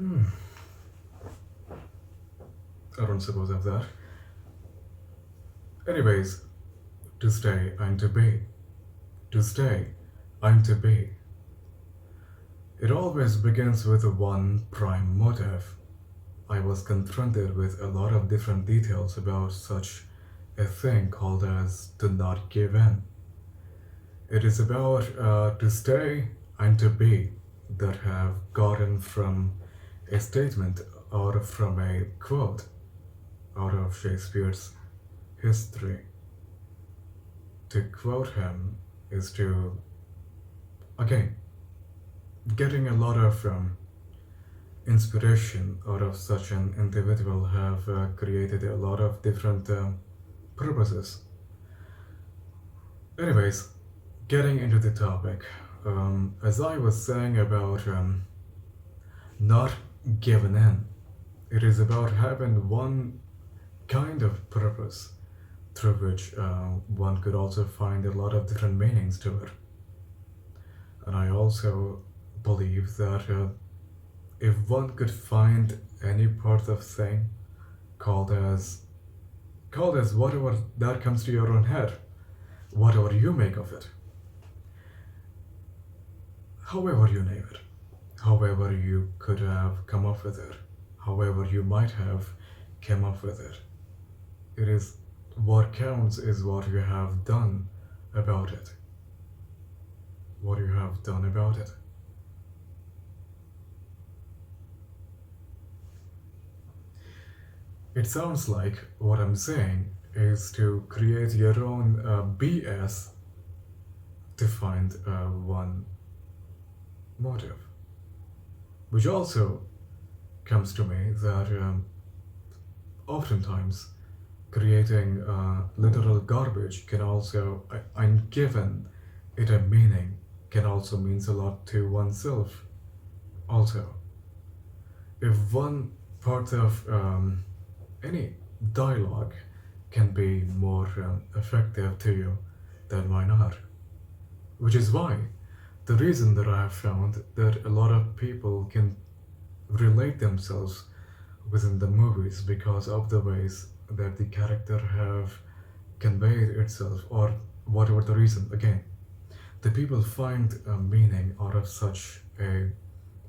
Hmm. I don't suppose of that. Anyways, to stay and to be. To stay and to be. It always begins with one prime motive. I was confronted with a lot of different details about such a thing called as to not give in. It is about to stay and to be that have gotten from a statement or from a quote out of Shakespeare's history. To quote him is to, again, getting a lot of inspiration out of such an individual have created a lot of different purposes. Anyways, getting into the topic, as I was saying about not giving in, it is about having one kind of purpose through which one could also find a lot of different meanings to it. And I also believe that if one could find any part of thing called as whatever that comes to your own head, whatever you make of it, however you name it, however you could have come up with it, however you might have come up with it. It is what counts is what you have done about it. What you have done about it. It sounds like what I'm saying is to create your own BS to find one motive. Which also comes to me that oftentimes creating literal garbage can also, and given it a meaning, can also means a lot to oneself. Also, if one part of any dialogue can be more effective to you, then why not? Which is why the reason that I have found that a lot of people can relate themselves within the movies because of the ways that the character have conveyed itself or whatever the reason. Again, the people find a meaning out of such a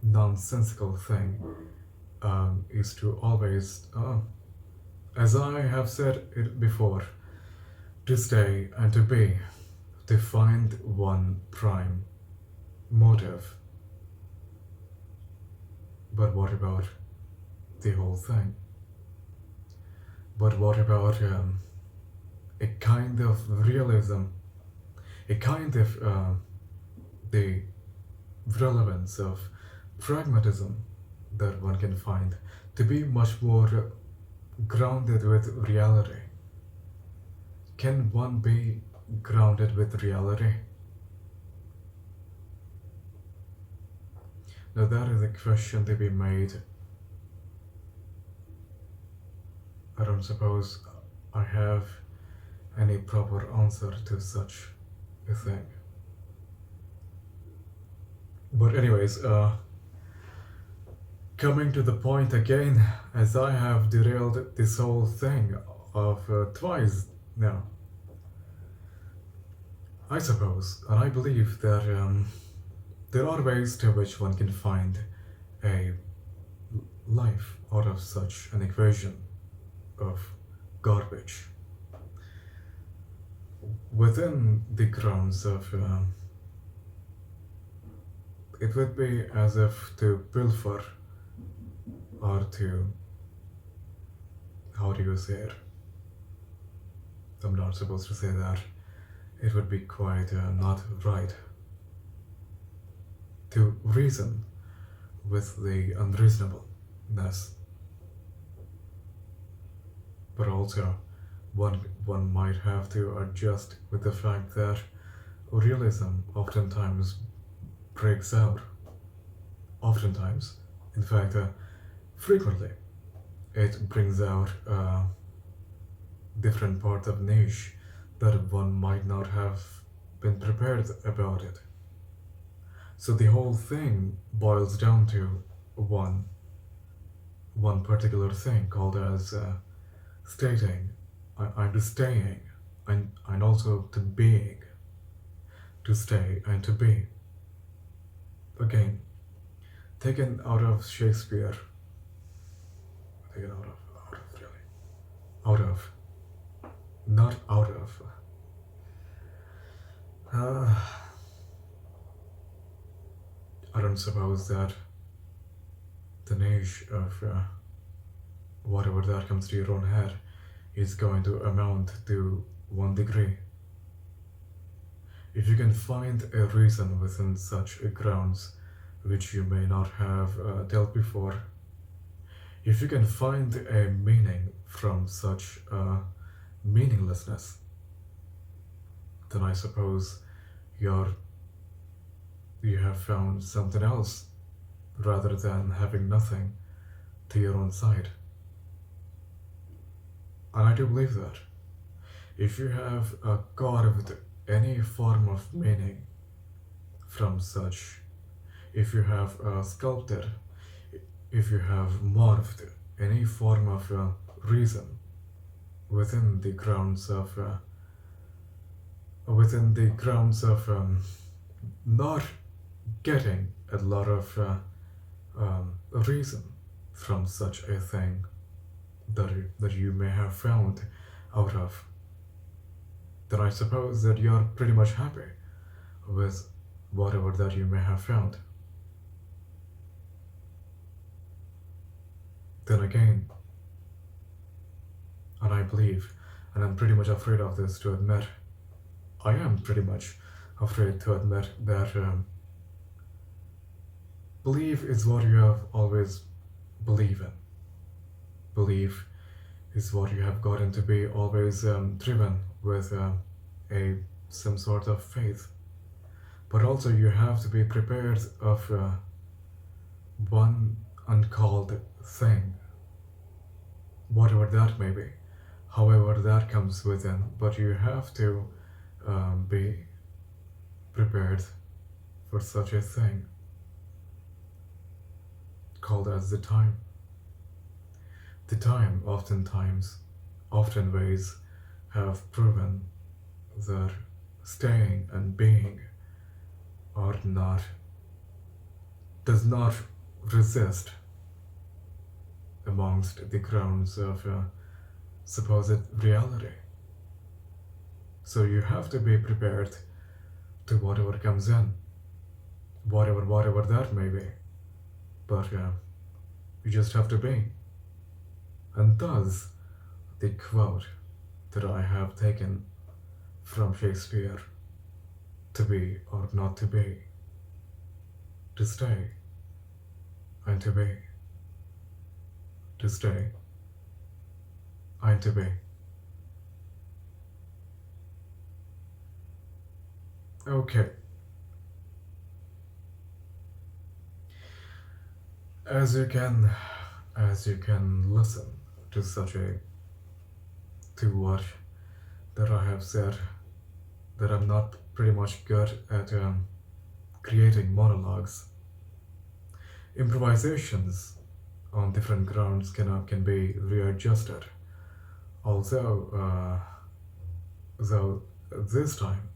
nonsensical thing is to always, as I have said it before, to stay and to be, to find one prime motive. But what about the whole thing? But what about a kind of realism, a kind of the relevance of pragmatism that one can find to be much more grounded with reality? Can one be grounded with reality? Now that is a question to be made. I don't suppose I have any proper answer to such a thing. But anyways, coming to the point again, as I have derailed this whole thing of twice now, I suppose, and I believe that there are ways to which one can find a life out of such an equation of garbage within the grounds of it would be as if to pilfer or to, how do you say it? I'm not supposed to say that. It would be quite not right to reason with the unreasonableness. But also, one might have to adjust with the fact that realism oftentimes breaks out. Oftentimes, in fact, frequently, it brings out different part of niche that one might not have been prepared about it. So the whole thing boils down to one. one particular thing called as stating, I'm to staying, and also to being, to stay and to be. Again, taken out of Shakespeare, taken out of really, out of, not out of. Uh, I don't suppose that the niche of whatever that comes to your own head is going to amount to 1 degree. If you can find a reason within such a grounds which you may not have dealt before, if you can find a meaning from such meaninglessness, then I suppose you have found something else rather than having nothing to your own side. And I do believe that if you have carved any form of meaning from such, if you have sculpted, if you have morphed any form of reason within the grounds of not getting a lot of reason from such a thing that you may have found out of, then I suppose that you're pretty much happy with whatever that you may have found. Then again, and I believe, and I'm pretty much afraid of this to admit, I am pretty much afraid to admit that belief is what you have always believed in. Belief is what you have gotten to be always driven with some sort of faith. But also you have to be prepared of one uncalled thing, whatever that may be, however that comes within. But you have to be prepared for such a thing called as the time. The time often ways have proven that staying and being does not resist amongst the grounds of supposed reality. So you have to be prepared to whatever comes in, whatever that may be. But you just have to be. And thus, the quote that I have taken from Shakespeare, to be or not to be, to stay and to be, to stay and to be. Okay. As you can listen to what that I have said, that I'm not pretty much good at creating monologues. Improvisations on different grounds can be readjusted. Although, though this time,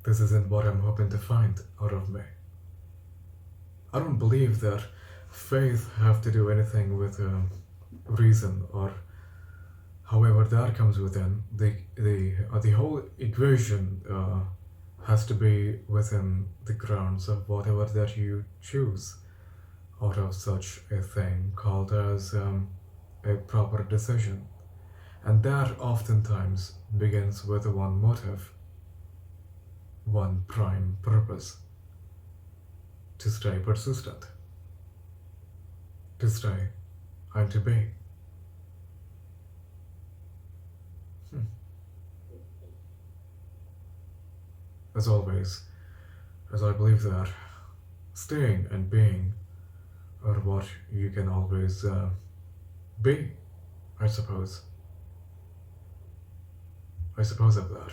this isn't what I'm hoping to find out of me. I don't believe that faith have to do anything with reason or however that comes within. The whole equation has to be within the grounds of whatever that you choose out of such a thing called as a proper decision. And that oftentimes begins with one motive, one prime purpose: to stay persistent, to stay and to be. As always, as I believe that staying and being are what you can always be, I suppose of that.